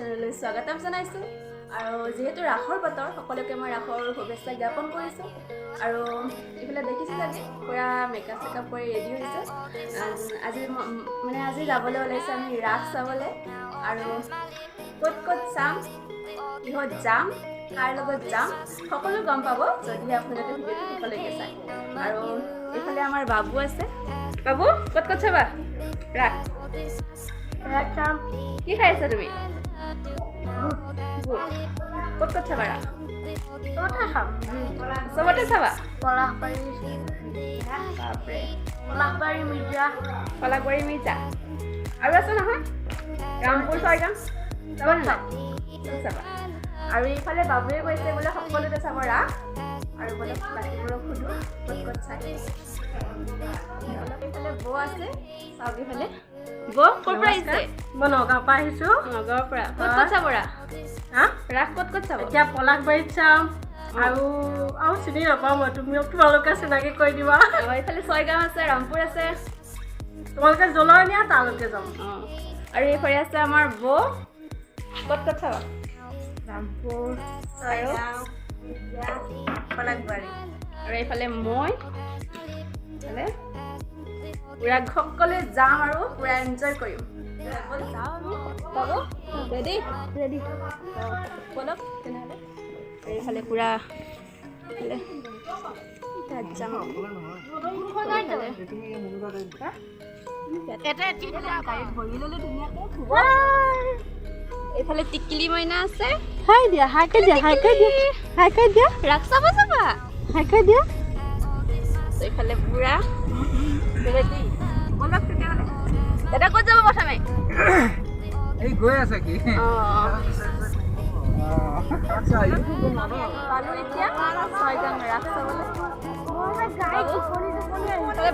চেনেললৈ স্বাগতম জনাইছোঁ আৰু যেহেতু ৰাসৰ বতৰ সকলোকে মই ৰাসৰ শুভেচ্ছা জ্ঞাপন কৰিছোঁ আৰু এইফালে দেখিছোঁ চাগে পুৰা মেকআপ চেকআপ কৰি ৰেডি হৈছে আজি যাবলৈ ওলাইছোঁ আমি ৰাস চাবলৈ আৰু ক'ত ক'ত চাম কিহত যাম কাৰ লগত যাম সকলো গম পাব যদিহে আপোনালোকে ভিডিঅ'টো শেষলৈকে চায় আৰু এইফালে আমাৰ বাবু আছে বাবু ক'ত ক'ত চাবা ৰাস চাম কি খাই আছা তুমি ক'ত ক'ত চাবা ৰাস চবতে চাবা পলাশবাৰী মিৰ্জা আৰু আছে নহয় ৰামপুৰ ছয়গাঁও চাবা নহয় চাবা আৰু এইফালে বাবুৱে কৈছে বোলে সকলোতে চাব ৰাস আৰু বোলে বাকীবোৰক সোধো ক'ত ক'ত চাই অলপ এইফালে বৌ আছে চাওক এইফালে বৌ ক'ৰ পৰা আহিছে মই নগাঁৱৰ পৰা আহিছোঁ নগাঁৱৰ পৰা ক'ত ক'ত চাব ৰাস ৰাস ক'ত ক'ত চাব এতিয়া পলাশবাৰীত চাম আৰু চিনি নাপাওঁ মই তোমালোকে চিনাকি কৰি দিবা এইফালে ছয়গাঁও আছে ৰামপুৰ আছে তোমালোকে জলাই নিয়া তালৈকে যাম আৰু এইফালে আছে আমাৰ বৌ ক'ত ক'ত চাবা ৰামপুৰ ছয়গাঁও পলাশবাৰী আৰু এইফালে মই পুৰা সকলোৱে যাম আৰু পুৰা এনজয় কৰিম ৰেডি ৰেডি বলক তেনেহ'লে এইফালে পুৰা তাত যাম এইফালে টিকিলি মইনা আছে হাই দিয়া হাইকে দিয়া হাইকে দিয়া হাইকে দিয়া ৰাস চাব যাবা হাইকে দিয়া এইফালে পুৰা ৰেডি বলক তেতিয়াহ'লে দাদা ক'ত যাব প্ৰথমে এই গৈ আছে কি পালোঁ এতিয়া ছয়গাঁও ৰাস চাবলৈ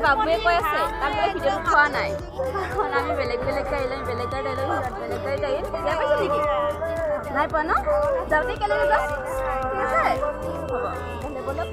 বাবুৱে কৈ আছে তাক বোলে ভিডিঅ'টো খোৱা নাই কাৰণ আমি বেলেগ বেলেগ গাড়ী লৈ বেলেগ গাড়ী লৈ বেলেগ গাড়ী গাড়ীত যাই পাইছোঁ নেকি নাই পোৱা ন যাওঁতে কেনেকৈ যাম ঠিক আছে হ'ব তেন্তে বলক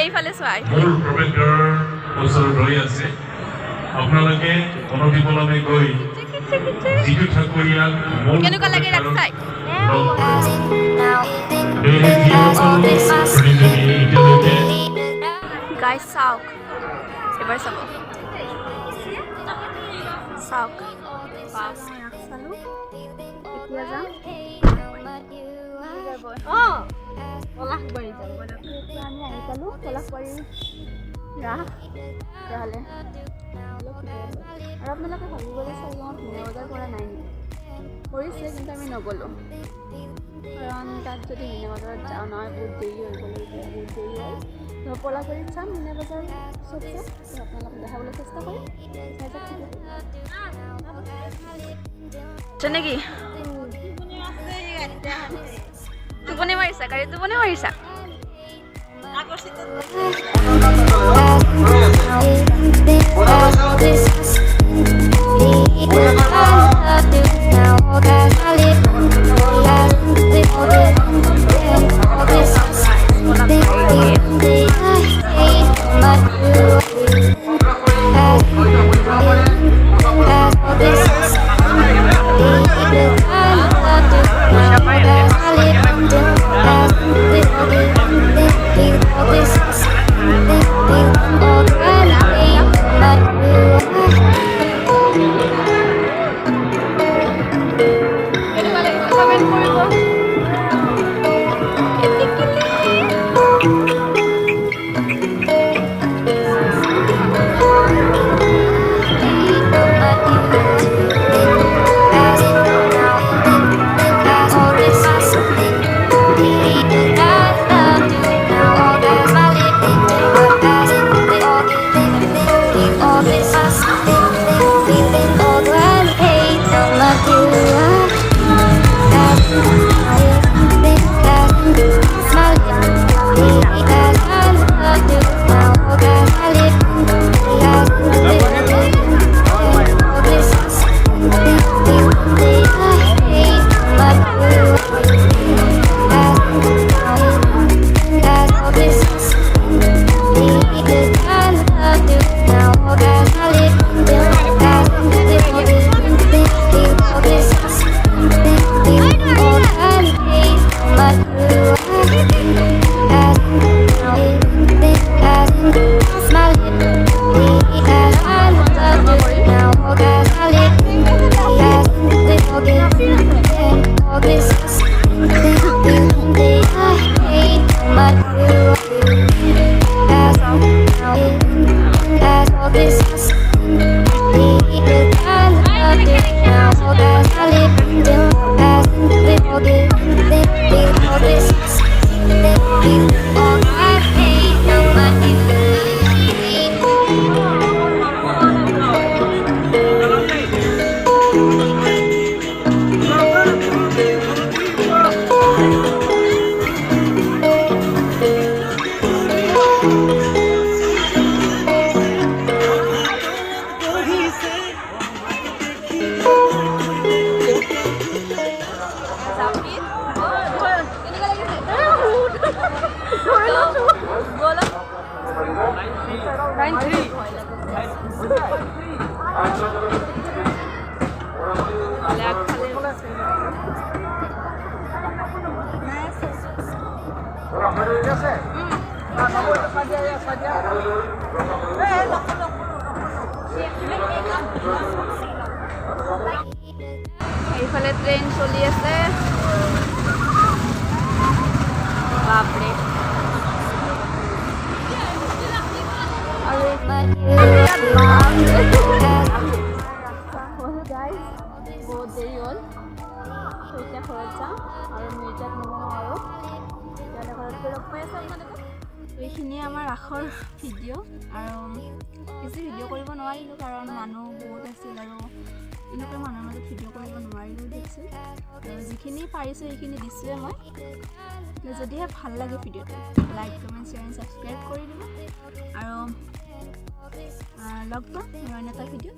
এইফালে চোৱা আপোনালোকে অনতিপলমে গৈ যিটো ঠাকুৰীয়াক কেনেকুৱা লাগে ৰাস চাই গাইজ চাওক এবাৰ চাব চাওক চালোঁ এতিয়া যাম পলাশবাৰী যাম আমি আহি পালোঁ পলাশবাৰী ৰাস তেতিয়াহ'লে আৰু আপোনালোকে ভাবিবলৈ ছয়গাঁৱত মীনা বজাৰ কৰা নাই নেকি কৰিছে কিন্তু আমি নগ'লোঁ কাৰণ তাত যদি মীনা বজাৰত যাওঁ নহয় বহুত দেৰি হৈ গ'ল বহুত দেৰি হ'ল তো পলাশবাৰীত চাম মীনা বজাৰ চব চাম আপোনালোকে দেখাবলৈ চেষ্টা কৰিম নেকি টোপনি মাৰিছা গাড়ীত টোপনি মাৰিছা এইফালে ট্ৰেইন চলি আছে বাপৰে আৰু বহুত দেৰি হ'ল এতিয়া ঘৰত যাম আৰু মিৰ্জাত নমাওঁ আৰু তেতিয়াহ'লে ঘৰত গৈ লগ পাই আছোঁ আপোনালোকক। এইখিনিয়ে আমাৰ ৰাসৰ ভিডিঅ' আৰু বেছি ভিডিঅ' কৰিব নোৱাৰিলোঁ কাৰণ মানুহ বহুত আছিল আৰু এনেকুৱা মানুহৰ মাজত ভিডিঅ' কৰিব নোৱাৰিলোঁ দিছিল আৰু যিখিনি পাৰিছোঁ সেইখিনি দিছোঁৱে মই। যদিহে ভাল লাগে ভিডিঅ'টো like comment share and subscribe কৰি দিব আৰু লগ পাম অন্য এটা ভিডিঅ'।